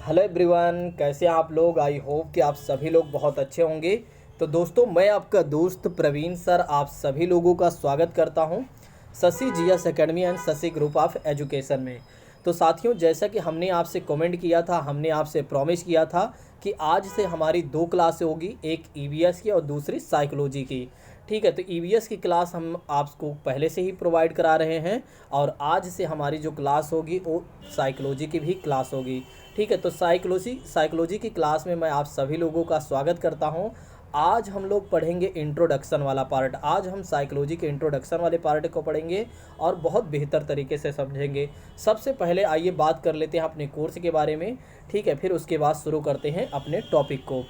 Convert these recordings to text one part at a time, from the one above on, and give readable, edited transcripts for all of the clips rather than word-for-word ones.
Hello everyone, कैसे हैं आप लोग। आई होप कि आप सभी लोग बहुत अच्छे होंगे। तो दोस्तों, मैं आपका दोस्त प्रवीण सर आप सभी लोगों का स्वागत करता हूं Shashi GS academy and Shashi group of education में। तो साथियों, जैसा कि हमने आपसे कमेंट किया था, हमने आपसे प्रॉमिस किया था कि आज से हमारी दो क्लास होगी, एक ईवीएस की और दूसरी साइकोलॉजी की। ठीक है, तो ईवीएस की क्लास हम आपको पहले से ही प्रोवाइड करा रहे हैं और आज से हमारी जो क्लास होगी वो साइकोलॉजी की भी क्लास होगी। ठीक है, तो साइकोलॉजी की क्लास में मैं आप सभी लोगों का स्वागत करता हूं। आज हम लोग पढ़ेंगे इंट्रोडक्शन वाला पार्ट। आज हम साइकोलॉजी के इंट्रोडक्शन वाले पार्ट को पढ़ेंगे और बहुत बेहतर तरीके से समझेंगे। सबसे पहले आइए बात कर लेते हैं अपने कोर्स के बारे में। ठीक है, फिर उसके बाद शुरू करते हैं अपने टॉपिक को।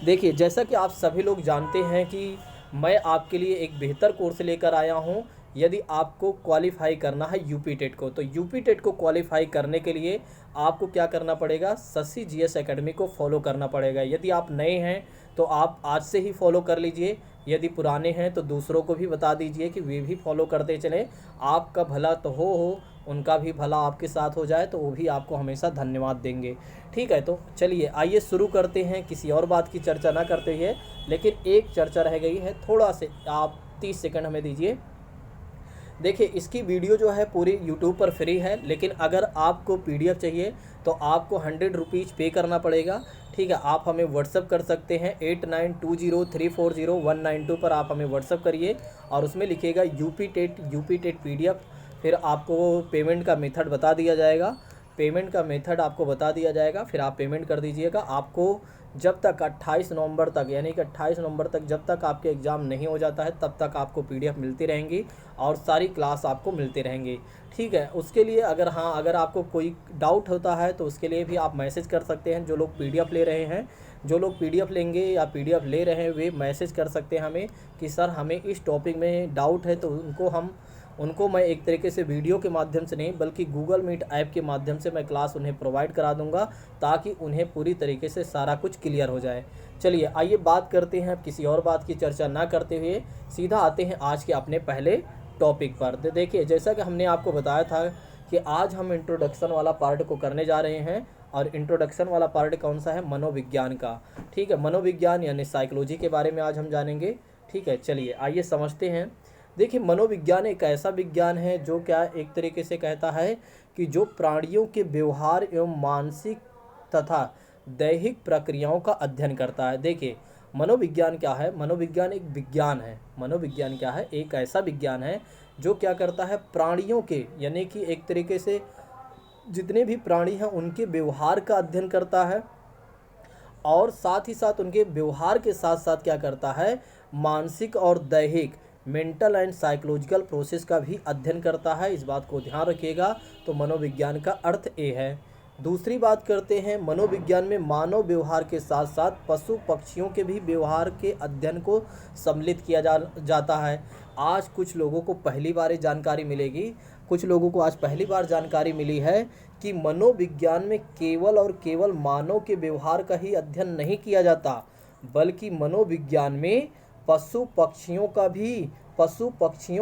देखिए, जैसा कि आप सभी लोग जानते हैं कि मैं आपके लिए एक बेहतर कोर्स लेकर आया हूं। यदि आपको क्वालिफाई करना है यूपी टेट को, तो यूपी टेट को क्वालिफाई करने के लिए आपको क्या करना पड़ेगा, शशि जीएस एकेडमी को फॉलो करना पड़ेगा। यदि आप नए हैं तो आप आज से ही फॉलो कर लीजिए, यदि पुराने हैं तो दूसरों को भी बता दीजिए कि वे भी फॉलो करते चलें। आपका भला तो हो, उनका भी भला आपके साथ हो जाए तो वो भी आपको हमेशा धन्यवाद देंगे। ठीक है, तो चलिए आइए शुरू करते हैं। किसी और बात की चर्चा ना करते हुए, लेकिन एक चर्चा रह गई है, थोड़ा से आप 30 सेकंड हमें दीजिए। देखिए, इसकी वीडियो जो है पूरी यूट्यूब पर फ्री है, लेकिन अगर आपको पीडीएफ चाहिए तो आपको 100 रुपीज़ पे करना पड़ेगा। ठीक है, आप हमें व्हाट्सअप कर सकते हैं 8920340192 पर आप हमें व्हाट्सअप करिए और उसमें लिखिएगा यूपी टेट पीडीएफ। फिर आपको पेमेंट का मेथड बता दिया जाएगा। फिर आप पेमेंट कर दीजिएगा। आपको जब तक 28 नवंबर तक, यानी कि 28 नवंबर तक जब तक आपके एग्ज़ाम नहीं हो जाता है तब तक आपको पीडीएफ मिलती रहेंगी और सारी क्लास आपको मिलती रहेंगी। ठीक है, उसके लिए अगर आपको कोई डाउट होता है तो उसके लिए भी आप मैसेज कर सकते हैं। जो लोग पीडीएफ ले रहे हैं, जो लोग पीडीएफ लेंगे या पीडीएफ ले रहे हैं, वे मैसेज कर सकते हैं हमें कि सर हमें इस टॉपिक में डाउट है। तो उनको मैं एक तरीके से वीडियो के माध्यम से नहीं बल्कि गूगल मीट ऐप के माध्यम से मैं क्लास उन्हें प्रोवाइड करा दूंगा ताकि उन्हें पूरी तरीके से सारा कुछ क्लियर हो जाए। चलिए आइए बात करते हैं, अब किसी और बात की चर्चा ना करते हुए सीधा आते हैं आज के अपने पहले टॉपिक पर। देखिए, जैसा कि हमने आपको बताया था कि आज हम इंट्रोडक्शन वाला पार्ट को करने जा रहे हैं और इंट्रोडक्शन वाला पार्ट कौन सा है, मनोविज्ञान का। ठीक है, मनोविज्ञान यानी साइकोलॉजी के बारे में आज हम जानेंगे। ठीक है, चलिए आइए समझते हैं। देखिए, मनोविज्ञान एक ऐसा विज्ञान है जो क्या एक तरीके से कहता है कि जो प्राणियों के व्यवहार एवं मानसिक तथा दैहिक प्रक्रियाओं का अध्ययन करता है। देखिए, मनोविज्ञान क्या है, मनोविज्ञान एक विज्ञान है। मनोविज्ञान क्या है, एक ऐसा विज्ञान है जो क्या करता है, प्राणियों के यानी कि एक तरीके से जितने भी प्राणी हैं उनके व्यवहार का अध्ययन करता है और साथ ही साथ उनके व्यवहार के साथ साथ क्या करता है, मानसिक और दैहिक मेंटल एंड साइकोलॉजिकल प्रोसेस का भी अध्ययन करता है। इस बात को ध्यान रखिएगा। तो मनोविज्ञान का अर्थ ये है। दूसरी बात करते हैं, मनोविज्ञान में मानव व्यवहार के साथ साथ पशु पक्षियों के भी व्यवहार के अध्ययन को सम्मिलित किया जाता है। आज कुछ लोगों को पहली बार ये जानकारी मिलेगी, कुछ लोगों को आज पहली बार जानकारी मिली है कि मनोविज्ञान में केवल और केवल मानव के व्यवहार का ही अध्ययन नहीं किया जाता, बल्कि मनोविज्ञान में पशु पक्षियों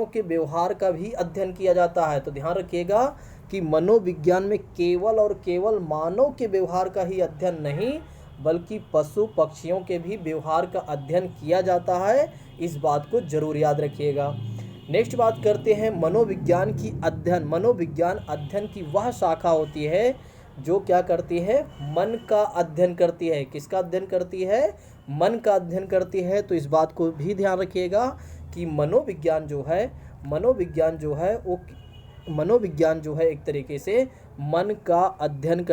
के व्यवहार का भी अध्ययन किया जाता है। तो ध्यान रखिएगा कि मनोविज्ञान में केवल और केवल मानव के व्यवहार का ही अध्ययन नहीं बल्कि पशु पक्षियों के भी व्यवहार का अध्ययन किया जाता है। इस बात को जरूर याद रखिएगा। नेक्स्ट बात करते हैं, मनोविज्ञान अध्ययन की वह शाखा होती है जो क्या करती है, मन का अध्ययन करती है। किसका अध्ययन करती है, मन का अध्ययन करती है। तो इस बात को भी ध्यान रखिएगा कि मनोविज्ञान जो है एक तरीके से मन का अध्ययन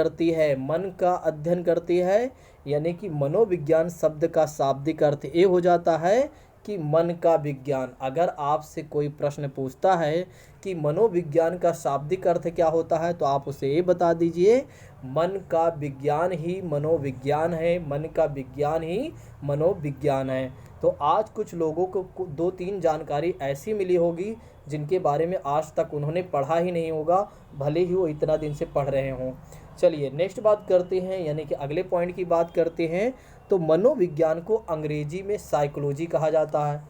करती है। यानी कि मनोविज्ञान शब्द का शाब्दिक अर्थ ये हो जाता है कि मन का विज्ञान। अगर आपसे कोई प्रश्न पूछता है कि मनोविज्ञान का शाब्दिक अर्थ क्या होता है तो आप उसे ये बता दीजिए, मन का विज्ञान ही मनोविज्ञान है, मन का विज्ञान ही मनोविज्ञान है। तो आज कुछ लोगों को 2-3 जानकारी ऐसी मिली होगी जिनके बारे में आज तक उन्होंने पढ़ा ही नहीं होगा, भले ही वो इतना दिन से पढ़ रहे हों। चलिए नेक्स्ट बात करते हैं, यानी कि अगले पॉइंट की बात करते हैं। तो मनोविज्ञान को अंग्रेजी में साइकोलॉजी कहा जाता है।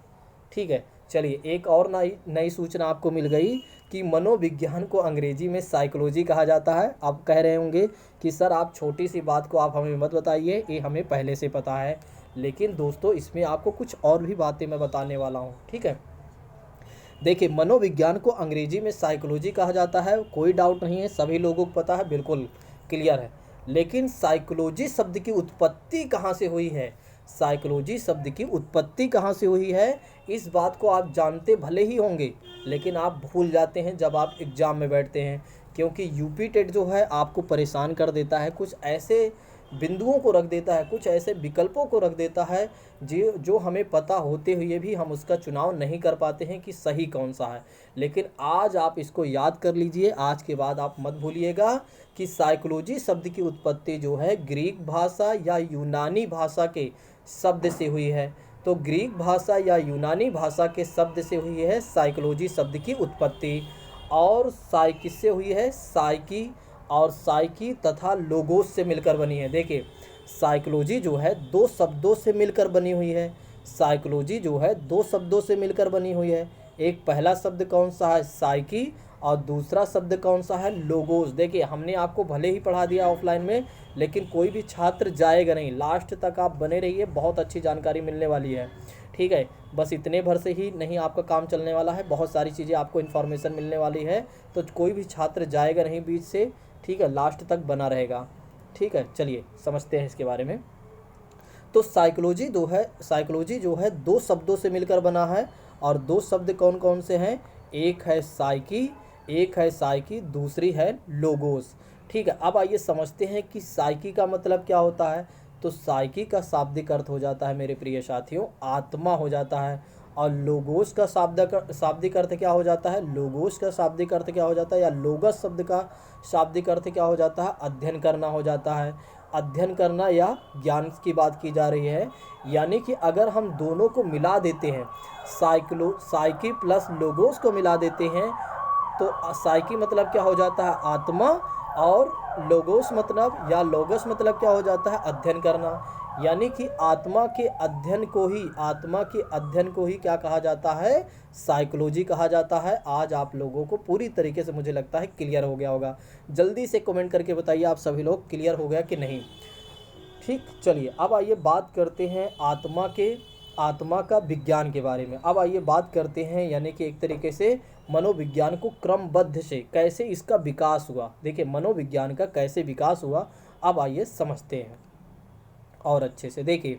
ठीक है, चलिए एक और नई सूचना आपको मिल गई कि मनोविज्ञान को अंग्रेजी में साइकोलॉजी कहा जाता है। आप कह रहे होंगे कि सर आप छोटी सी बात को आप हमें मत बताइए, ये हमें पहले से पता है। लेकिन दोस्तों इसमें आपको कुछ और भी बातें मैं बताने वाला हूँ, ठीक है। देखिए, मनोविज्ञान को अंग्रेजी में साइकोलॉजी कहा जाता है, कोई डाउट नहीं है, सभी लोगों को पता है, बिल्कुल क्लियर है। लेकिन साइकोलॉजी शब्द की उत्पत्ति कहाँ से हुई है, साइकोलॉजी शब्द की उत्पत्ति कहाँ से हुई है, इस बात को आप जानते भले ही होंगे, लेकिन आप भूल जाते हैं जब आप एग्ज़ाम में बैठते हैं। क्योंकि यूपी टेट जो है आपको परेशान कर देता है, कुछ ऐसे बिंदुओं को रख देता है, कुछ ऐसे विकल्पों को रख देता है जो हमें पता होते हुए भी हम उसका चुनाव नहीं कर पाते हैं कि सही कौन सा है। लेकिन आज आप इसको याद कर लीजिए, आज के बाद आप मत भूलिएगा कि साइकोलॉजी शब्द की उत्पत्ति जो है ग्रीक भाषा या यूनानी भाषा के शब्द से हुई है। तो ग्रीक भाषा या यूनानी भाषा के शब्द से हुई है साइकोलॉजी शब्द की उत्पत्ति। और किससे हुई है, साइकी और साइकी तथा लोगोस से मिलकर बनी है। देखिए, साइकोलॉजी जो है दो शब्दों से मिलकर बनी हुई है, साइकोलॉजी जो है दो शब्दों से मिलकर बनी हुई है। एक पहला शब्द कौन सा है, साइकी, और दूसरा शब्द कौन सा है, लोगोस। देखिए, हमने आपको भले ही पढ़ा दिया ऑफलाइन में, लेकिन कोई भी छात्र जाएगा नहीं, लास्ट तक आप बने रहिए, बहुत अच्छी जानकारी मिलने वाली है, ठीक है। बस इतने भर से ही नहीं आपका काम चलने वाला है, बहुत सारी चीज़ें आपको इन्फॉर्मेशन मिलने वाली है। तो कोई भी छात्र जाएगा नहीं बीच से, ठीक है, लास्ट तक बना रहेगा, ठीक है। चलिए समझते हैं इसके बारे में। तो साइकोलॉजी जो है दो शब्दों से मिलकर बना है, और दो शब्द कौन कौन से हैं, एक है साइकी, दूसरी है लोगोस, ठीक है। अब आइए समझते हैं कि साइकी का मतलब क्या होता है। तो साइकी का शाब्दिक अर्थ हो जाता है मेरे प्रिय साथियों, आत्मा हो जाता है। और लोगोस का शाब्दिक अर्थ क्या हो जाता है, लोगोस का शाब्दिक अर्थ क्या हो जाता है, या लोगस शब्द का शाब्दिक अर्थ क्या हो जाता है, अध्ययन करना हो जाता है। अध्ययन करना या ज्ञान की बात की जा रही है। यानी कि अगर हम दोनों को मिला देते हैं, साइकी प्लस लोगोस को मिला देते हैं, तो साइकी मतलब क्या हो जाता है, आत्मा, और लोगोस मतलब या लोगस मतलब क्या हो जाता है, अध्ययन करना। यानी कि आत्मा के अध्ययन को ही क्या कहा जाता है, साइकोलॉजी कहा जाता है। आज आप लोगों को पूरी तरीके से मुझे लगता है क्लियर हो गया होगा। जल्दी से कमेंट करके बताइए आप सभी लोग क्लियर हो गया कि नहीं, ठीक। चलिए अब आइए बात करते हैं आत्मा का विज्ञान के बारे में। अब आइए बात करते हैं, यानी कि एक तरीके से मनोविज्ञान को क्रमबद्ध से कैसे इसका विकास हुआ। देखिए, मनोविज्ञान का कैसे विकास हुआ, अब आइए समझते हैं और अच्छे से। देखिए,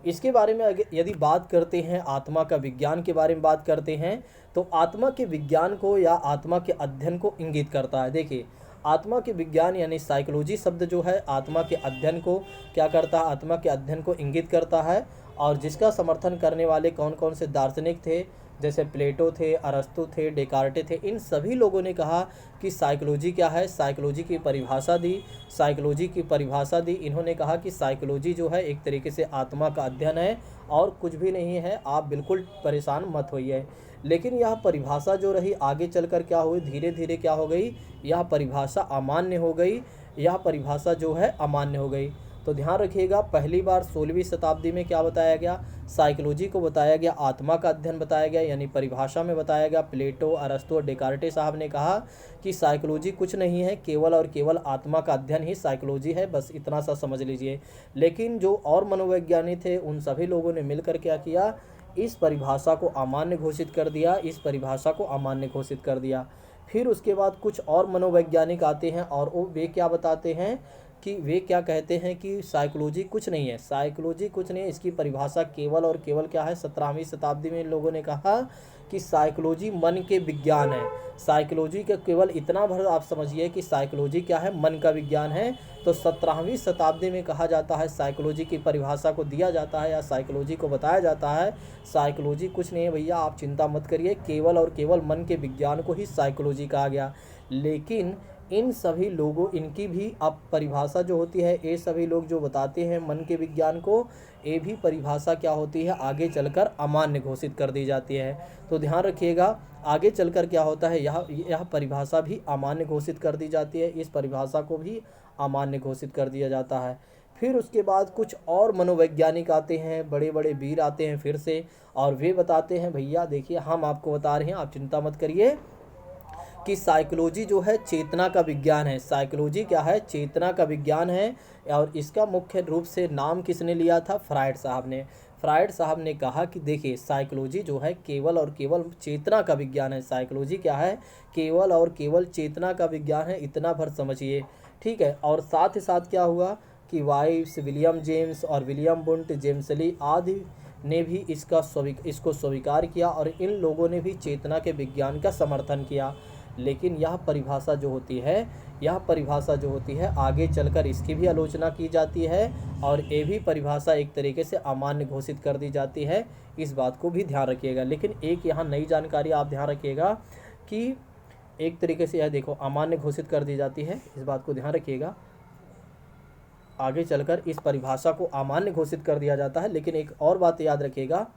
इसके बारे में यदि बात करते हैं, आत्मा का विज्ञान के बारे में बात करते हैं, तो आत्मा के विज्ञान को या आत्मा के अध्ययन को इंगित करता है। देखिए, आत्मा के विज्ञान यानी साइकोलॉजी शब्द जो है आत्मा के अध्ययन को क्या करता है, आत्मा के अध्ययन को इंगित करता है। और जिसका समर्थन करने वाले कौन कौन से दार्शनिक थे, जैसे प्लेटो थे, अरस्तु थे, डेकार्टे थे, इन सभी लोगों ने कहा कि साइकोलॉजी क्या है, साइकोलॉजी की परिभाषा दी। इन्होंने कहा कि साइकोलॉजी जो है एक तरीके से आत्मा का अध्ययन है और कुछ भी नहीं है, आप बिल्कुल परेशान मत होइए। लेकिन यह परिभाषा जो रही आगे चलकर क्या हुई, धीरे धीरे क्या हो गई, यह परिभाषा अमान्य हो गई। तो ध्यान रखिएगा, पहली बार 16वीं शताब्दी में क्या बताया गया, साइकोलॉजी को बताया गया, आत्मा का अध्ययन बताया गया, यानी परिभाषा में बताया गया। प्लेटो, अरस्तु और डेकार्टे साहब ने कहा कि साइकोलॉजी कुछ नहीं है, केवल और केवल आत्मा का अध्ययन ही साइकोलॉजी है, बस इतना सा समझ लीजिए। लेकिन जो और मनोवैज्ञानिक थे, उन सभी लोगों ने मिलकर क्या किया, इस परिभाषा को अमान्य घोषित कर दिया। फिर उसके बाद कुछ और मनोवैज्ञानिक आते हैं और वे क्या बताते हैं कि वे क्या कहते हैं कि साइकोलॉजी कुछ नहीं है, इसकी परिभाषा केवल और केवल क्या है। 17वीं शताब्दी में इन लोगों ने कहा कि साइकोलॉजी मन के विज्ञान है। साइकोलॉजी का केवल इतना भर आप समझिए कि साइकोलॉजी क्या है, मन का विज्ञान है। तो 17वीं शताब्दी में कहा जाता है, साइकोलॉजी की परिभाषा को दिया जाता है या साइकोलॉजी को बताया जाता है, साइकोलॉजी कुछ नहीं है भैया, आप चिंता मत करिए, केवल और केवल मन के विज्ञान को ही साइकोलॉजी कहा गया। लेकिन इन सभी लोगों, इनकी भी अब परिभाषा जो होती है, ये सभी लोग जो बताते हैं मन के विज्ञान को, ये भी परिभाषा क्या होती है, आगे चलकर अमान्य घोषित कर दी जाती है। तो ध्यान रखिएगा, आगे चलकर क्या होता है, यह परिभाषा भी अमान्य घोषित कर दी जाती है, इस परिभाषा को भी अमान्य घोषित कर दिया जाता है। फिर उसके बाद कुछ और मनोवैज्ञानिक आते हैं, बड़े बड़े वीर आते हैं फिर से, और वे बताते हैं भैया देखिए, हम आपको बता रहे हैं, आप चिंता मत करिए कि साइकोलॉजी जो है चेतना का विज्ञान है। साइकोलॉजी क्या है? चेतना का विज्ञान है। और इसका मुख्य रूप से नाम किसने लिया था? फ्रायड साहब ने। फ्रायड साहब ने कहा कि देखिए साइकोलॉजी जो है केवल और केवल चेतना का विज्ञान है। साइकोलॉजी क्या है? केवल और केवल चेतना का विज्ञान है, इतना भर समझिए, ठीक है। और साथ ही साथ क्या हुआ कि वाइव्स, विलियम जेम्स और विलियम बुंट, जेम्स ली आदि ने भी इसको स्वीकार किया और इन लोगों ने भी चेतना के विज्ञान का समर्थन किया। लेकिन यह परिभाषा जो होती है आगे चलकर इसकी भी आलोचना की जाती है और ये भी परिभाषा एक तरीके से अमान्य घोषित कर दी जाती है। इस बात को भी ध्यान रखिएगा। लेकिन एक यहाँ नई जानकारी आप ध्यान रखिएगा कि एक तरीके से यह देखो अमान्य घोषित कर दी जाती है, इस बात को ध्यान रखिएगा। आगे चलकर इस परिभाषा को अमान्य घोषित कर दिया जाता है। लेकिन एक और बात याद रखिएगा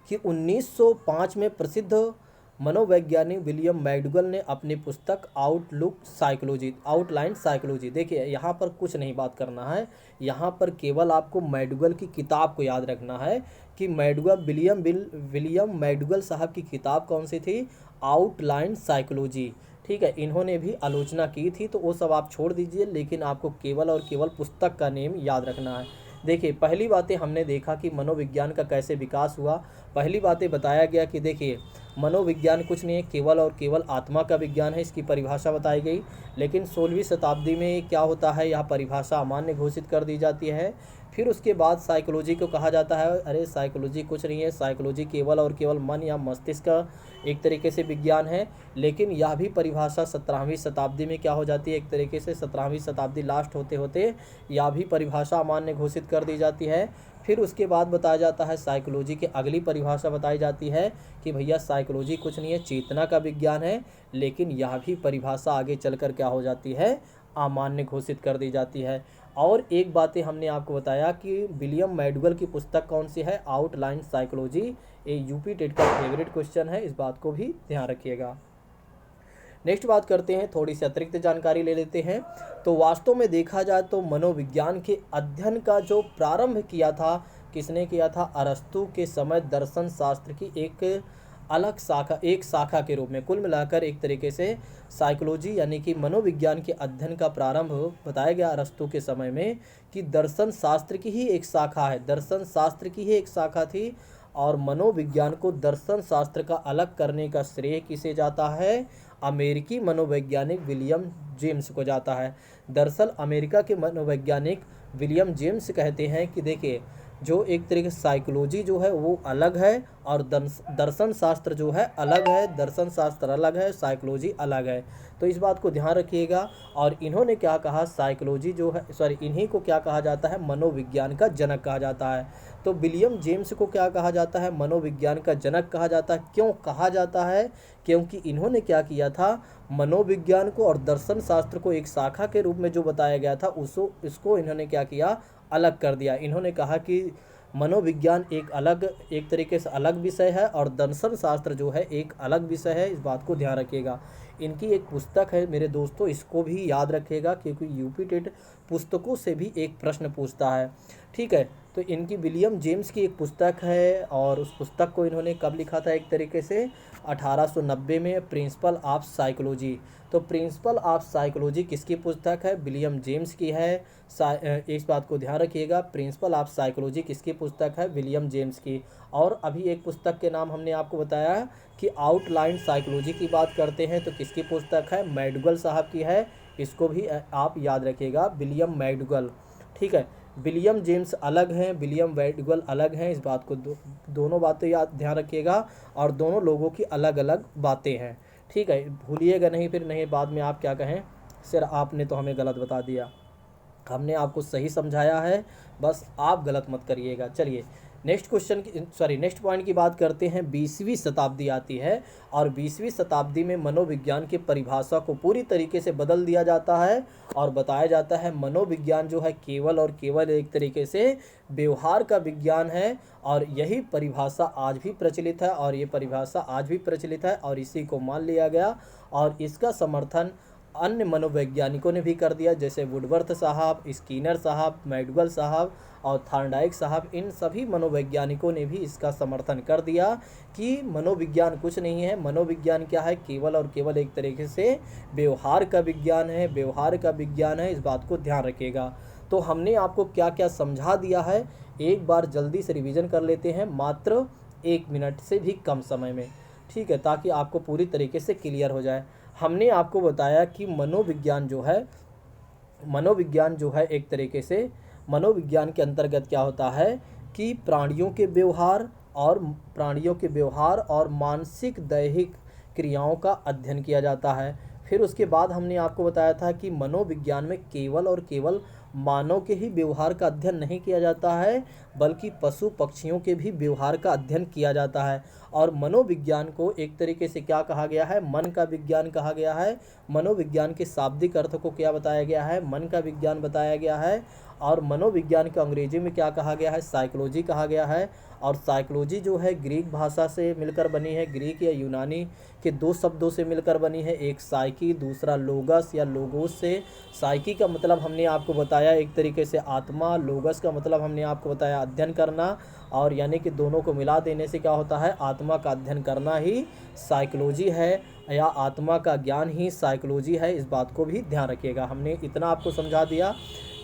कि 1905 में प्रसिद्ध मनोवैज्ञानिक विलियम मैकडूगल ने अपनी पुस्तक आउटलाइन साइकोलॉजी, देखिए यहाँ पर कुछ नहीं बात करना है, यहाँ पर केवल आपको मैकडूगल की किताब को याद रखना है कि विलियम मैकडूगल साहब की किताब कौन सी थी? आउटलाइन साइकोलॉजी, ठीक है। इन्होंने भी आलोचना की थी, तो वो सब आप छोड़ दीजिए, लेकिन आपको केवल और केवल पुस्तक का नेम याद रखना है। देखिए पहली बातें हमने देखा कि मनोविज्ञान का कैसे विकास हुआ। पहली बातें बताया गया कि देखिए मनोविज्ञान कुछ नहीं है, केवल और केवल आत्मा का विज्ञान है, इसकी परिभाषा बताई गई। लेकिन 16वीं शताब्दी में क्या होता है, यह परिभाषा अमान्य घोषित कर दी जाती है। फिर उसके बाद साइकोलॉजी को कहा जाता है अरे साइकोलॉजी कुछ नहीं है, साइकोलॉजी केवल और केवल मन या मस्तिष्क का एक तरीके से विज्ञान है। लेकिन यह भी परिभाषा 17वीं शताब्दी में क्या हो जाती है, एक तरीके से 17वीं शताब्दी लास्ट होते होते यह भी परिभाषा अमान्य घोषित कर दी जाती है। फिर उसके बाद बताया जाता है साइकोलॉजी की अगली परिभाषा बताई जाती है कि भैया साइकोलॉजी कुछ नहीं है, चेतना का विज्ञान है। लेकिन यह भी परिभाषा आगे चलकर क्या हो जाती है, अमान्य घोषित कर दी जाती है। और एक बातें हमने आपको बताया कि विलियम मैकडूगल की पुस्तक कौन सी है? Outline psychology. ये यूपी टेट का फेवरेट क्वेश्चन है, इस बात को भी ध्यान रखिएगा। नेक्स्ट बात करते हैं, थोड़ी सी अतिरिक्त जानकारी ले लेते हैं। तो वास्तव में देखा जाए तो मनोविज्ञान के अध्ययन का जो प्रारंभ किया था, किसने किया था? अरस्तु के समय दर्शन शास्त्र की एक शाखा के रूप में। कुल मिलाकर एक तरीके से साइकोलॉजी यानी कि मनोविज्ञान के अध्ययन का प्रारंभ बताया गया अरस्तु के समय में कि दर्शन शास्त्र की ही एक शाखा है, दर्शन शास्त्र की ही एक शाखा थी। और मनोविज्ञान को दर्शन शास्त्र का अलग करने का श्रेय किसे जाता है? अमेरिकी मनोवैज्ञानिक विलियम जेम्स को जाता है। दरअसल अमेरिका के मनोवैज्ञानिक विलियम जेम्स कहते हैं कि देखिए जो एक तरीके से साइकोलॉजी जो है वो अलग है और दर्शन शास्त्र जो है अलग है, दर्शन शास्त्र अलग है, साइकोलॉजी अलग है। तो इस बात को ध्यान रखिएगा। और इन्होंने क्या कहा, साइकोलॉजी जो है इन्हीं को क्या कहा जाता है? मनोविज्ञान का जनक कहा जाता है। तो विलियम जेम्स को क्या कहा जाता है? मनोविज्ञान का जनक कहा जाता है। क्यों कहा जाता है? क्योंकि इन्होंने क्या किया था, मनोविज्ञान को और दर्शन शास्त्र को एक शाखा के रूप में जो बताया गया था इसको इन्होंने क्या किया, अलग कर दिया। इन्होंने कहा कि मनोविज्ञान एक तरीके से अलग विषय है और दर्शन शास्त्र जो है एक अलग विषय है। इस बात को ध्यान रखिएगा। इनकी एक पुस्तक है मेरे दोस्तों, इसको भी याद रखिएगा क्योंकि यूपी टेट पुस्तकों से भी एक प्रश्न पूछता है, ठीक है। तो इनकी विलियम जेम्स की एक पुस्तक है और उस पुस्तक को इन्होंने कब लिखा था? एक तरीके से 1890 में, प्रिंसिपल ऑफ साइकोलॉजी। तो प्रिंसिपल ऑफ साइकोलॉजी किसकी पुस्तक है? विलियम जेम्स की है। इस बात को ध्यान रखिएगा, प्रिंसिपल ऑफ साइकोलॉजी किसकी पुस्तक है? विलियम जेम्स की। और अभी एक पुस्तक के नाम हमने आपको बताया कि आउटलाइन साइकोलॉजी की बात करते हैं तो किसकी पुस्तक है? मैकडूगल साहब की है। इसको भी आप याद रखिएगा, विलियम मैकडूगल, ठीक है। विलियम जेम्स अलग हैं, विलियम मैकडूगल अलग हैं। इस बात को दोनों बातें याद ध्यान रखिएगा और दोनों लोगों की अलग अलग बातें हैं, ठीक है। भूलिएगा नहीं, फिर नहीं बाद में आप क्या कहें, सर आपने तो हमें गलत बता दिया। हमने आपको सही समझाया है, बस आप गलत मत करिएगा। चलिए नेक्स्ट पॉइंट की बात करते हैं। 20वीं शताब्दी आती है और 20वीं शताब्दी में मनोविज्ञान की परिभाषा को पूरी तरीके से बदल दिया जाता है और बताया जाता है मनोविज्ञान जो है केवल और केवल एक तरीके से व्यवहार का विज्ञान है। और यही परिभाषा आज भी प्रचलित है और ये परिभाषा आज भी प्रचलित है और इसी को मान लिया गया और इसका समर्थन अन्य मनोवैज्ञानिकों ने भी कर दिया, जैसे वुडवर्थ साहब, स्किनर साहब, मैकडॉगल साहब और थॉर्नडाइक साहब। इन सभी मनोवैज्ञानिकों ने भी इसका समर्थन कर दिया कि मनोविज्ञान कुछ नहीं है। मनोविज्ञान क्या है? केवल और केवल एक तरीके से व्यवहार का विज्ञान है, व्यवहार का विज्ञान है। इस बात को ध्यान रखिएगा। तो हमने आपको क्या क्या समझा दिया है, एक बार जल्दी से रिवीजन कर लेते हैं, मात्र 1 मिनट से भी कम समय में, ठीक है, ताकि आपको पूरी तरीके से क्लियर हो जाए। हमने आपको बताया कि मनोविज्ञान जो है एक तरीके से मनोविज्ञान के अंतर्गत क्या होता है कि प्राणियों के व्यवहार और मानसिक दैहिक क्रियाओं का अध्ययन किया जाता है। फिर उसके बाद हमने आपको बताया था कि मनोविज्ञान में केवल और केवल मानव के ही व्यवहार का अध्ययन नहीं किया जाता है, बल्कि पशु पक्षियों के भी व्यवहार का अध्ययन किया जाता है। और मनोविज्ञान को एक तरीके से क्या कहा गया है? मन का विज्ञान कहा गया है। मनोविज्ञान के शाब्दिक अर्थ को क्या बताया गया है? मन का विज्ञान बताया गया है। और मनोविज्ञान को अंग्रेजी में क्या कहा गया है? साइकोलॉजी कहा गया है। और साइकोलॉजी जो है ग्रीक भाषा से मिलकर बनी है, ग्रीक या यूनानी के 2 शब्दों से मिलकर बनी है, एक साइकी, दूसरा लोगस या लोगोस से। साइकी का मतलब हमने आपको बताया एक तरीके से आत्मा, लोगस का मतलब हमने आपको बताया अध्ययन करना, और यानी कि दोनों को मिला देने से क्या होता है? आत्मा का अध्ययन करना ही साइकोलॉजी है, या आत्मा का ज्ञान ही साइकोलॉजी है। इस बात को भी ध्यान रखिएगा। हमने इतना आपको समझा दिया।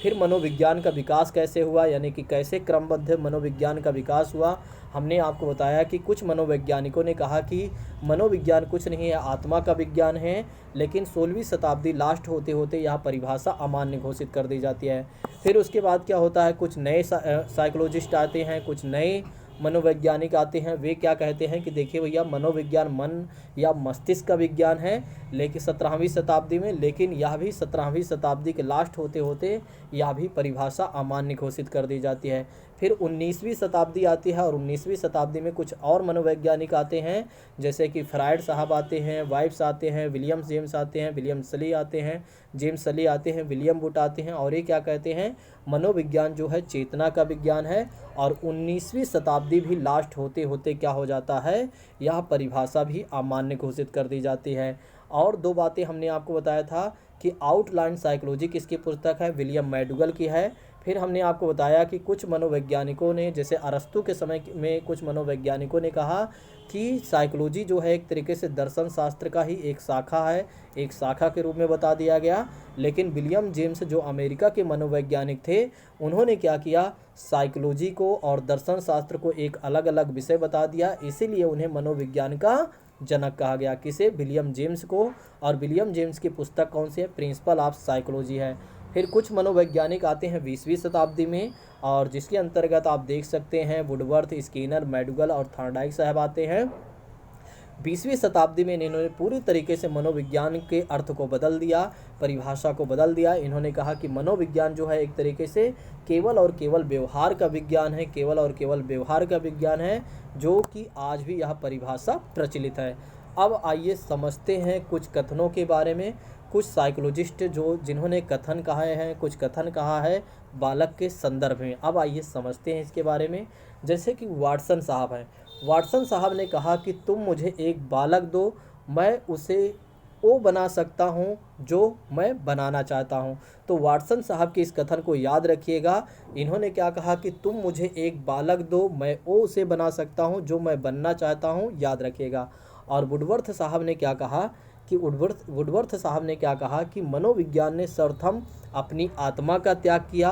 फिर मनोविज्ञान का विकास कैसे हुआ, यानी कि कैसे क्रमबद्ध मनोविज्ञान का विकास हुआ। हमने आपको बताया कि कुछ मनोवैज्ञानिकों ने कहा कि मनोविज्ञान कुछ नहीं है, आत्मा का विज्ञान है, लेकिन 16वीं शताब्दी लास्ट होते होते यह परिभाषा अमान्य घोषित कर दी जाती है। फिर उसके बाद क्या होता है? कुछ नए साइकोलॉजिस्ट आते हैं, कुछ नए मनोवैज्ञानिक आते हैं। वे क्या कहते हैं कि देखिए भैया, मनोविज्ञान मन या मस्तिष्क का विज्ञान है, लेकिन 17वीं शताब्दी में, लेकिन यह भी 17वीं शताब्दी के लास्ट होते होते यह भी परिभाषा अमान्य घोषित कर दी जाती है। फिर 19वीं शताब्दी आती है, और 19वीं शताब्दी में कुछ और मनोवैज्ञानिक आते हैं, जैसे कि फ्रायड साहब आते हैं, वाइब्स आते हैं, विलियम जेम्स आते हैं, विलियम सली आते हैं, जेम्स सली आते हैं, विलियम वुड आते हैं। और ये क्या कहते हैं? मनोविज्ञान जो है चेतना का विज्ञान है। और 19वीं शताब्दी भी लास्ट होते होते क्या हो जाता है? यह परिभाषा भी अमान्य घोषित कर दी जाती है। और 2 बातें हमने आपको बताया था कि आउटलाइन साइकोलॉजी किसकी पुस्तक है? विलियम मैकडॉगल की है। फिर हमने आपको बताया कि कुछ मनोवैज्ञानिकों ने, जैसे अरस्तू के समय में कुछ मनोवैज्ञानिकों ने कहा कि साइकोलॉजी जो है एक तरीके से दर्शन शास्त्र का ही एक शाखा है, एक शाखा के रूप में बता दिया गया। लेकिन विलियम जेम्स जो अमेरिका के मनोवैज्ञानिक थे, उन्होंने क्या किया? साइकोलॉजी को और दर्शन शास्त्र को एक अलग अलग विषय बता दिया, इसीलिए उन्हें मनोविज्ञान का जनक कहा गया। किसे? विलियम जेम्स को। और विलियम जेम्स की पुस्तक कौन सी है? प्रिंसिपल ऑफ साइकोलॉजी है। फिर कुछ मनोवैज्ञानिक आते हैं 20वीं शताब्दी में, और जिसके अंतर्गत आप देख सकते हैं वुडवर्थ, स्किनर, मैकडॉगल और थॉर्नडाइक साहब आते हैं। 20वीं शताब्दी में इन्होंने पूरी तरीके से मनोविज्ञान के अर्थ को बदल दिया, परिभाषा को बदल दिया। इन्होंने कहा कि मनोविज्ञान जो है एक तरीके से केवल और केवल व्यवहार का विज्ञान है, केवल और केवल व्यवहार का विज्ञान है, जो कि आज भी यह परिभाषा प्रचलित है। अब आइए समझते हैं कुछ कथनों के बारे में। कुछ साइकोलॉजिस्ट जिन्होंने कथन कहे हैं, कुछ कथन कहा है बालक के संदर्भ में। अब आइए समझते हैं इसके बारे में। जैसे कि वाटसन साहब हैं, वाटसन साहब ने कहा कि तुम मुझे एक बालक दो, मैं उसे वो बना सकता हूँ जो मैं बनाना चाहता हूँ। तो वाटसन साहब के इस कथन को याद रखिएगा। इन्होंने क्या कहा कि तुम मुझे एक बालक दो, मैं वो उसे बना सकता हूँ जो मैं बनना चाहता हूँ, याद रखिएगा। और वुडवर्थ साहब ने क्या कहा कि वुडवर्थ साहब ने क्या कहा कि मनोविज्ञान ने सर्वप्रथम अपनी आत्मा का त्याग किया,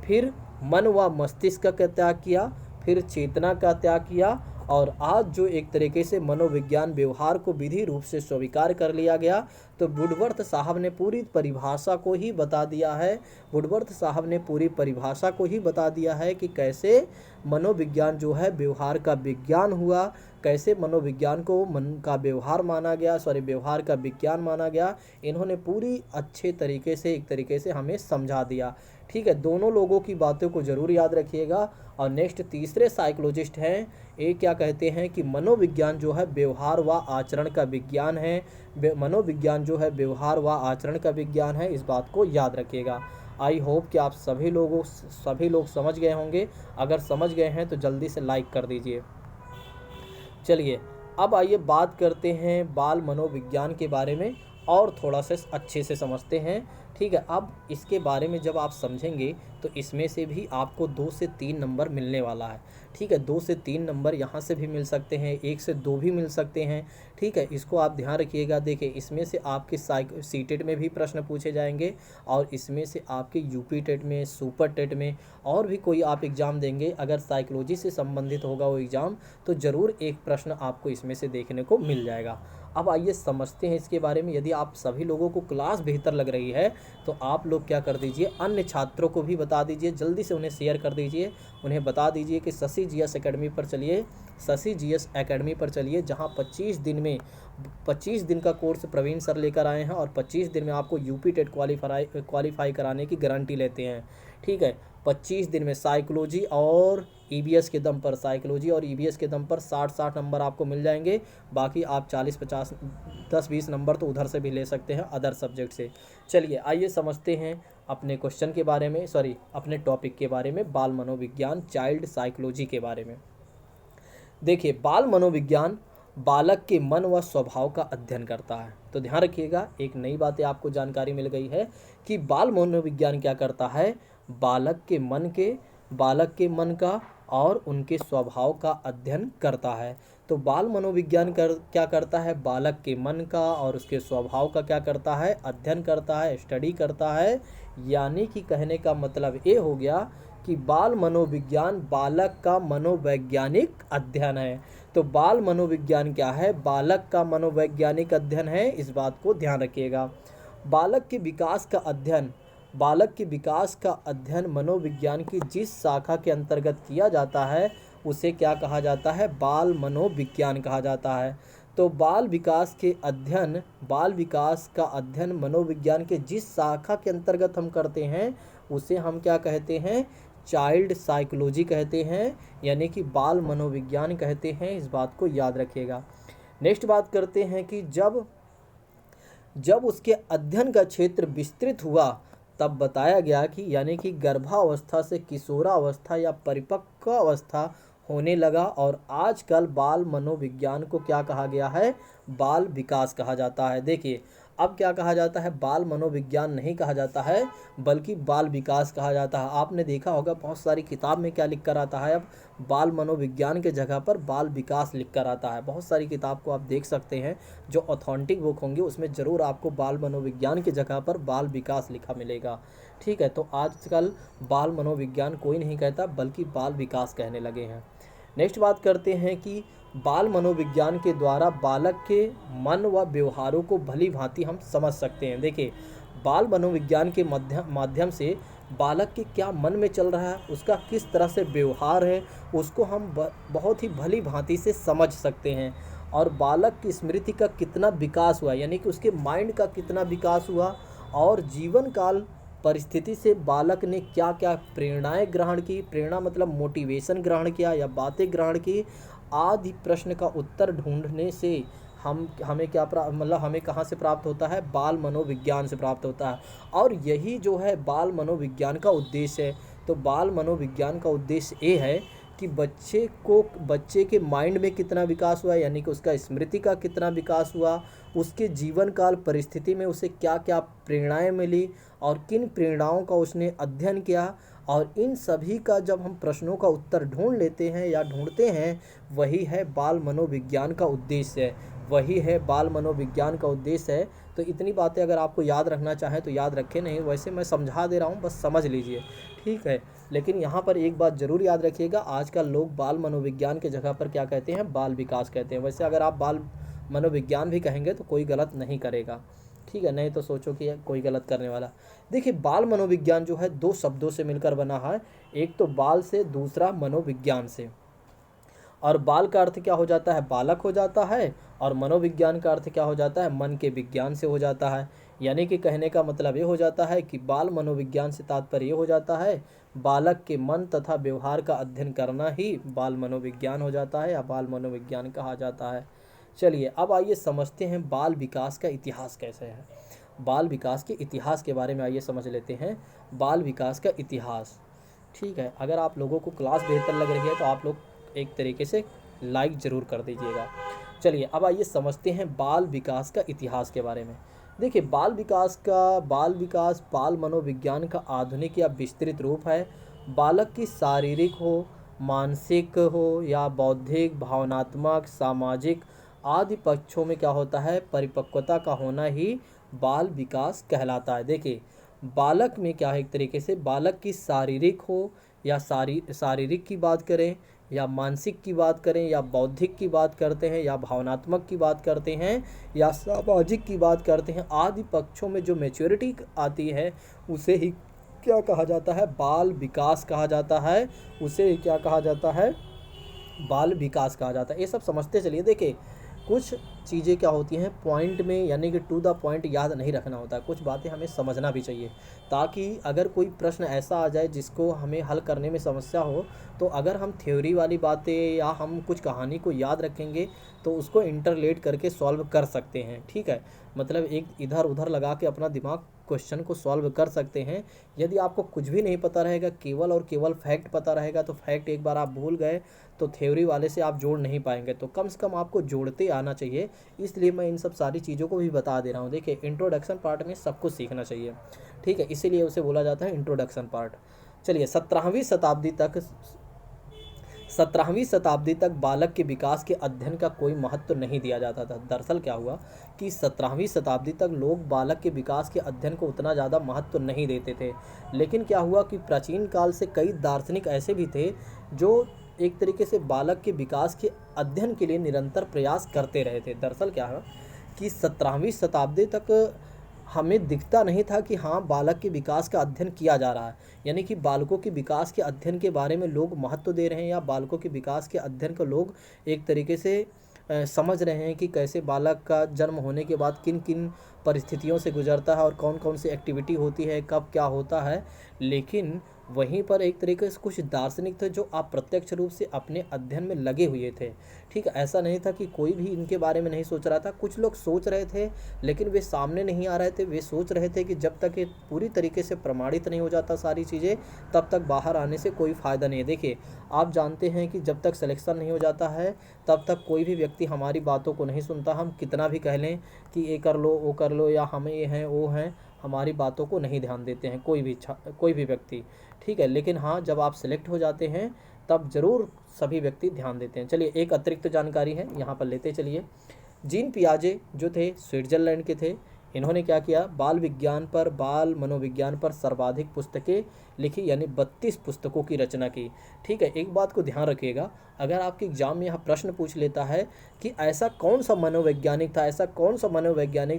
फिर मन व मस्तिष्क का त्याग किया, फिर चेतना का त्याग किया, और आज जो एक तरीके से मनोविज्ञान व्यवहार को विधि रूप से स्वीकार कर लिया गया। तो वुडवर्थ साहब ने पूरी परिभाषा को ही बता दिया है, वुडवर्थ साहब ने पूरी परिभाषा को ही बता दिया है कि कैसे मनोविज्ञान जो है व्यवहार का विज्ञान हुआ, कैसे मनोविज्ञान को मन का व्यवहार माना गया, व्यवहार का विज्ञान माना गया। इन्होंने पूरी अच्छे तरीके से एक तरीके से हमें समझा दिया। ठीक है, दोनों लोगों की बातों को ज़रूर याद रखिएगा। और नेक्स्ट तीसरे साइकोलॉजिस्ट हैं, ये क्या कहते हैं कि मनोविज्ञान जो है व्यवहार व आचरण का विज्ञान है। मनोविज्ञान जो है व्यवहार व आचरण का विज्ञान है, इस बात को याद रखिएगा। आई होप कि आप सभी लोग समझ गए होंगे। अगर समझ गए हैं तो जल्दी से लाइक कर दीजिए। चलिए अब आइए बात करते हैं बाल मनोविज्ञान के बारे में। और थोड़ा सा अच्छे से समझते हैं। ठीक है, अब इसके बारे में जब आप समझेंगे तो इसमें से भी आपको 2 से 3 नंबर मिलने वाला है। ठीक है, 2 से 3 नंबर यहाँ से भी मिल सकते हैं, 1 से 2 भी मिल सकते हैं। ठीक है, इसको आप ध्यान रखिएगा। देखिए, इसमें से आपके सीटेट में भी प्रश्न पूछे जाएंगे और इसमें से आपके यूपी टेट में, सुपर टेट में और भी कोई आप एग्ज़ाम देंगे, अगर साइकोलॉजी से संबंधित होगा वो एग्ज़ाम, तो ज़रूर एक प्रश्न आपको इसमें से देखने को मिल जाएगा। अब आइए समझते हैं इसके बारे में। यदि आप सभी लोगों को क्लास बेहतर लग रही है तो आप लोग क्या कर दीजिए, अन्य छात्रों को भी बता दीजिए, जल्दी से उन्हें शेयर कर दीजिए, उन्हें बता दीजिए कि शशि जीएस एकेडमी पर चलिए, शशि जीएस एकेडमी पर चलिए, जहां 25 दिन का कोर्स प्रवीण सर लेकर आए हैं और 25 दिन में आपको यूपी टेट क्वालिफाई कराने की गारंटी लेते हैं। ठीक है, 25 दिन में साइकोलॉजी और ईबीएस के दम पर, साइकोलॉजी और ईबीएस के दम पर 60 नंबर आपको मिल जाएंगे। बाकी आप 40-50 10-20 नंबर तो उधर से भी ले सकते हैं, अदर सब्जेक्ट से। चलिए आइए समझते हैं अपने क्वेश्चन के बारे में, अपने टॉपिक के बारे में, बाल मनोविज्ञान, चाइल्ड साइकोलॉजी के बारे में। देखिए, बाल मनोविज्ञान बालक के मन व स्वभाव का अध्ययन करता है। तो ध्यान रखिएगा, एक नई बातें आपको जानकारी मिल गई है कि बाल मनोविज्ञान क्या करता है, बालक के मन का और उनके स्वभाव का अध्ययन करता है। तो बाल मनोविज्ञान क्या करता है, बालक के मन का और उसके स्वभाव का क्या करता है, अध्ययन करता है, स्टडी करता है। यानी कि कहने का मतलब ये हो गया कि बाल मनोविज्ञान बालक का मनोवैज्ञानिक अध्ययन है। तो बाल मनोविज्ञान क्या है, बालक का मनोवैज्ञानिक अध्ययन है, इस बात को ध्यान रखिएगा। बालक के विकास का अध्ययन मनोविज्ञान की जिस शाखा के अंतर्गत किया जाता है उसे क्या कहा जाता है, बाल मनोविज्ञान कहा जाता है। तो बाल विकास का अध्ययन मनोविज्ञान के जिस शाखा के अंतर्गत हम करते हैं उसे हम क्या कहते हैं, चाइल्ड साइकोलॉजी कहते हैं, यानी कि बाल मनोविज्ञान कहते हैं। इस बात को याद रखिएगा। नेक्स्ट बात करते हैं कि जब उसके अध्ययन का क्षेत्र विस्तृत हुआ तब बताया गया कि यानी कि गर्भावस्था से किशोरावस्था या परिपक्व अवस्था होने लगा, और आजकल बाल मनोविज्ञान को क्या कहा गया है, बाल विकास कहा जाता है। देखिए, अब क्या कहा जाता है, बाल मनोविज्ञान नहीं कहा जाता है बल्कि बाल विकास कहा जाता है। आपने देखा होगा बहुत सारी किताब में क्या लिख कर आता है, अब बाल मनोविज्ञान के जगह पर बाल विकास लिख कर आता है। बहुत सारी किताब को आप देख सकते हैं जो ऑथेंटिक बुक होंगी उसमें ज़रूर आपको बाल मनोविज्ञान की जगह पर बाल विकास लिखा मिलेगा। ठीक है, तो आजकल बाल मनोविज्ञान कोई नहीं कहता बल्कि बाल विकास कहने लगे हैं। नेक्स्ट बात करते हैं कि बाल मनोविज्ञान के द्वारा बालक के मन व व्यवहारों को भली भांति हम समझ सकते हैं। देखिए, बाल मनोविज्ञान के माध्यम से बालक के क्या मन में चल रहा है, उसका किस तरह से व्यवहार है, उसको हम बहुत ही भली भांति से समझ सकते हैं। और बालक की स्मृति का कितना विकास हुआ, यानी कि उसके माइंड का कितना विकास हुआ, और जीवन काल परिस्थिति से बालक ने क्या क्या प्रेरणाएं ग्रहण की, प्रेरणा मतलब मोटिवेशन ग्रहण किया या बातें ग्रहण की, आदि प्रश्न का उत्तर ढूंढने से हमें क्या हमें कहाँ से प्राप्त होता है, बाल मनोविज्ञान से प्राप्त होता है। और यही जो है बाल मनोविज्ञान का उद्देश्य है। तो बाल मनोविज्ञान का उद्देश्य ये है कि बच्चे के माइंड में कितना विकास हुआ, यानी कि उसका स्मृति का कितना विकास हुआ, उसके जीवन काल परिस्थिति में उसे क्या क्या प्रेरणाएं मिली और किन प्रेरणाओं का उसने अध्ययन किया, और इन सभी का जब हम प्रश्नों का उत्तर ढूंढ लेते हैं या ढूंढते हैं, वही है बाल मनोविज्ञान का उद्देश्य है। तो इतनी बातें अगर आपको याद रखना चाहें तो याद रखें, नहीं वैसे मैं समझा दे रहा हूँ, बस समझ लीजिए। ठीक है, लेकिन यहाँ पर एक बात ज़रूर याद रखिएगा, आजकल लोग बाल मनोविज्ञान के जगह पर क्या कहते हैं, बाल विकास कहते हैं। वैसे अगर आप बाल मनोविज्ञान भी कहेंगे तो कोई गलत नहीं करेगा। ठीक है, नहीं तो सोचो कि कोई गलत करने वाला। देखिए, बाल मनोविज्ञान जो है 2 शब्दों से मिलकर बना है, एक तो बाल से, दूसरा मनोविज्ञान से। और बाल का अर्थ क्या हो जाता है, बालक हो जाता है, और मनोविज्ञान का अर्थ क्या हो जाता है, मन के विज्ञान से हो जाता है। यानी कि कहने का मतलब ये हो जाता है कि बाल मनोविज्ञान से तात्पर्य ये हो जाता है, बालक के मन तथा व्यवहार का अध्ययन करना ही बाल मनोविज्ञान हो जाता है या बाल मनोविज्ञान कहा जाता है। चलिए अब आइए समझते हैं बाल विकास का इतिहास कैसे है। बाल विकास के इतिहास के बारे में आइए समझ लेते हैं। बाल विकास का इतिहास, ठीक है, अगर आप लोगों को क्लास बेहतर लग रही है तो आप लोग एक तरीके से लाइक ज़रूर कर दीजिएगा। चलिए अब आइए समझते हैं बाल विकास का इतिहास के बारे में। देखिए बाल विकास बाल मनोविज्ञान का आधुनिक या विस्तृत रूप है। बालक की शारीरिक हो, मानसिक हो या बौद्धिक, भावनात्मक, सामाजिक आदि पक्षों में क्या होता है, परिपक्वता का होना ही बाल विकास कहलाता है। देखिए बालक में क्या है, एक तरीके से बालक की शारीरिक हो या शारीरिक की बात करें या मानसिक की बात करें या बौद्धिक की बात करते हैं या भावनात्मक की बात करते हैं या सामाजिक की बात करते हैं, आदि पक्षों में जो मैच्योरिटी आती है उसे ही क्या कहा जाता है, बाल विकास कहा जाता है। उसे ही क्या कहा जाता है, बाल विकास कहा जाता है। ये सब समझते चलिए। देखिए कुछ चीज़ें क्या होती हैं पॉइंट में, यानी कि टू द पॉइंट याद नहीं रखना होता है, कुछ बातें हमें समझना भी चाहिए, ताकि अगर कोई प्रश्न ऐसा आ जाए जिसको हमें हल करने में समस्या हो, तो अगर हम थ्योरी वाली बातें या हम कुछ कहानी को याद रखेंगे तो उसको इंटरलेट करके सॉल्व कर सकते हैं। ठीक है, मतलब एक इधर उधर लगा के अपना दिमाग क्वेश्चन को सॉल्व कर सकते हैं। यदि आपको कुछ भी नहीं पता रहेगा, केवल और केवल फैक्ट पता रहेगा, तो फैक्ट एक बार आप भूल गए तो थ्योरी वाले से आप जोड़ नहीं पाएंगे। तो कम से कम आपको जोड़ते आना चाहिए, इसलिए मैं इन सब सारी चीज़ों को भी बता दे रहा हूँ। देखिए इंट्रोडक्शन पार्ट में सब कुछ सीखना चाहिए, ठीक है, इसीलिए उसे बोला जाता है इंट्रोडक्शन पार्ट। चलिए 17वीं शताब्दी तक बालक के विकास के अध्ययन का कोई महत्व नहीं दिया जाता था। दरअसल क्या हुआ कि 17वीं शताब्दी तक लोग बालक के विकास के अध्ययन को उतना ज़्यादा महत्व नहीं देते थे। लेकिन क्या हुआ कि प्राचीन काल से कई दार्शनिक ऐसे भी थे जो एक तरीके से बालक के विकास के अध्ययन के लिए निरंतर प्रयास करते रहे थे। दरअसल क्या हुआ कि 17वीं शताब्दी तक हमें दिखता नहीं था कि हाँ बालक के विकास का अध्ययन किया जा रहा है, यानी कि बालकों के विकास के अध्ययन के बारे में लोग महत्व दे रहे हैं, या बालकों के विकास के अध्ययन को लोग एक तरीके से समझ रहे हैं कि कैसे बालक का जन्म होने के बाद किन किन परिस्थितियों से गुजरता है और कौन कौन सी एक्टिविटी होती है, कब क्या होता है। लेकिन वहीं पर एक तरीके से कुछ दार्शनिक थे जो अप्रत्यक्ष रूप से अपने अध्ययन में लगे हुए थे। ठीक है, ऐसा नहीं था कि कोई भी इनके बारे में नहीं सोच रहा था। कुछ लोग सोच रहे थे लेकिन वे सामने नहीं आ रहे थे। वे सोच रहे थे कि जब तक ये पूरी तरीके से प्रमाणित नहीं हो जाता सारी चीज़ें, तब तक बाहर आने से कोई फ़ायदा नहीं है। देखिए आप जानते हैं कि जब तक सिलेक्शन नहीं हो जाता है तब तक कोई भी व्यक्ति हमारी बातों को नहीं सुनता। हम कितना भी कह लें कि ये कर लो वो कर लो या हमें ये हैं वो हैं, हमारी बातों को नहीं ध्यान देते हैं कोई भी व्यक्ति। ठीक है, लेकिन हाँ जब आप सेलेक्ट हो जाते हैं तब ज़रूर सभी व्यक्ति ध्यान देते हैं। चलिए एक अतिरिक्त जानकारी है यहाँ पर लेते चलिए। जीन पियाजे जो थे स्विट्ज़रलैंड के थे। इन्होंने क्या किया, बाल मनोविज्ञान पर सर्वाधिक पुस्तकें लिखी, यानी 32 पुस्तकों की रचना की। ठीक है, एक बात को ध्यान रखिएगा, अगर आपके एग्जाम में यहाँ प्रश्न पूछ लेता है कि ऐसा कौन सा मनोवैज्ञानिक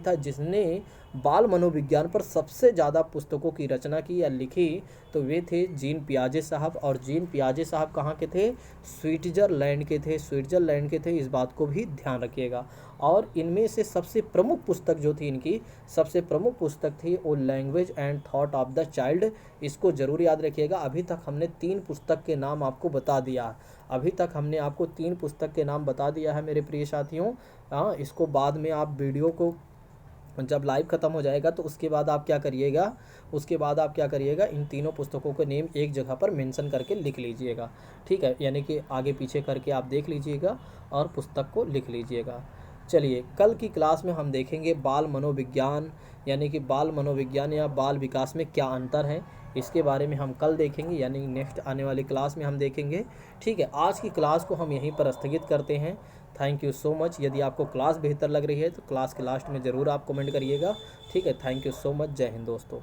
था जिसने बाल मनोविज्ञान पर सबसे ज़्यादा पुस्तकों की रचना की या लिखी, तो वे थे जीन पियाजे साहब। और जीन पियाजे साहब कहाँ के थे, स्विट्ज़रलैंड के थे। इस बात को भी ध्यान रखिएगा। और इनमें से सबसे प्रमुख पुस्तक जो थी इनकी, सबसे प्रमुख पुस्तक थी वो language and thought of the child. इसको ज़रूर याद रखिएगा। अभी तक हमने 3 पुस्तक के नाम आपको बता दिया है मेरे प्रिय साथियों। हाँ, इसको बाद में आप वीडियो को जब लाइव ख़त्म हो जाएगा तो उसके बाद आप क्या करिएगा, इन तीनों पुस्तकों के नेम एक जगह पर मेंशन करके लिख लीजिएगा। ठीक है, यानी कि आगे पीछे करके आप देख लीजिएगा और पुस्तक को लिख लीजिएगा। चलिए कल की क्लास में हम देखेंगे बाल मनोविज्ञान या बाल विकास में क्या अंतर है, इसके बारे में हम कल देखेंगे, यानी नेक्स्ट आने वाली क्लास में हम देखेंगे। ठीक है, आज की क्लास को हम यहीं पर स्थगित करते हैं। Thank you so much. यदि आपको क्लास बेहतर लग रही है तो क्लास के लास्ट में ज़रूर आप कमेंट करिएगा। ठीक है, थैंक यू सो मच। जय हिंद दोस्तों।